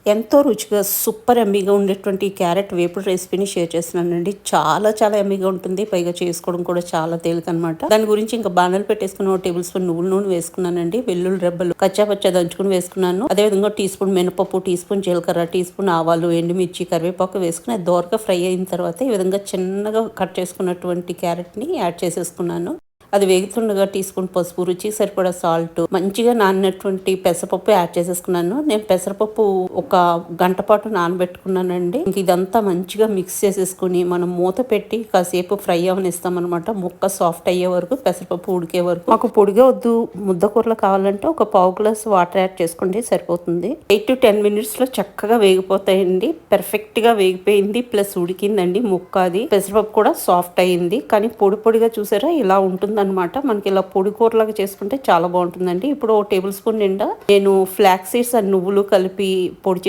ఎంతో రుచిగా సూపర్ యమ్మీగా ఉండేటువంటి క్యారెట్ వేపుడు రెసిపీని షేర్ చేస్తున్నానండి. చాలా చాలా యమ్మీగా ఉంటుంది. పైగా చేసుకోవడం కూడా చాలా తేలికనమాట. దాని గురించి ఇంకా బాణలు పెట్టేసుకుని 1 టేబుల్ స్పూన్ నువ్వుల నూనె వేసుకున్నానండి. వెల్లుల్లి రెబ్బలు కచ్చా పచ్చా దంచుకుని వేసుకున్నాను. అదేవిధంగా టీ స్పూన్ మినపప్పు, టీ స్పూన్ జీలకర్ర, టీ స్పూన్ ఆవాలు, ఎండుమిర్చి, కరివేపాకు వేసుకుని అది దోరగా ఫ్రై అయిన తర్వాత ఈ విధంగా చిన్నగా కట్ చేసుకున్నటువంటి క్యారెట్ని యాడ్ చేసేసుకున్నాను. అది వేగుతుండగా టీ స్పూన్ పసుపు, రుచికి సరిపడా సాల్ట్, మంచిగా నానినటువంటి పెసరపప్పు యాడ్ చేసేసుకున్నాను. నేను పెసరపప్పు ఒక గంట పాటు నానబెట్టుకున్నానండి. ఇంక ఇదంతా మంచిగా మిక్స్ చేసేసుకుని మనం మూత పెట్టి కాసేపు ఫ్రై అవనిస్తాం అనమాట. ముక్క సాఫ్ట్ అయ్యే వరకు, పెసరపప్పు ఉడికే వరకు. మాకు పొడిగా వద్దు, ముద్ద కూరలో కావాలంటే ఒక పావు గ్లాస్ వాటర్ యాడ్ చేసుకుంటే సరిపోతుంది. 8 to 10 minutes లో చక్కగా వేగిపోతాయండి. పర్ఫెక్ట్ గా వేగిపోయింది, ప్లస్ ఉడికిందండి ముక్క. అది పెసరపప్పు కూడా సాఫ్ట్ అయింది, కానీ పొడి పొడిగా చూసారా ఇలా ఉంటుంది అనమాట. మనకి ఇలా పొడి కూరలాగా చేసుకుంటే చాలా బాగుంటుందండి. ఇప్పుడు 1 టేబుల్ స్పూన్ నిండా నేను ఫ్లాక్స్ సీడ్స్ అండ్ నువ్వులు కలిపి పొడి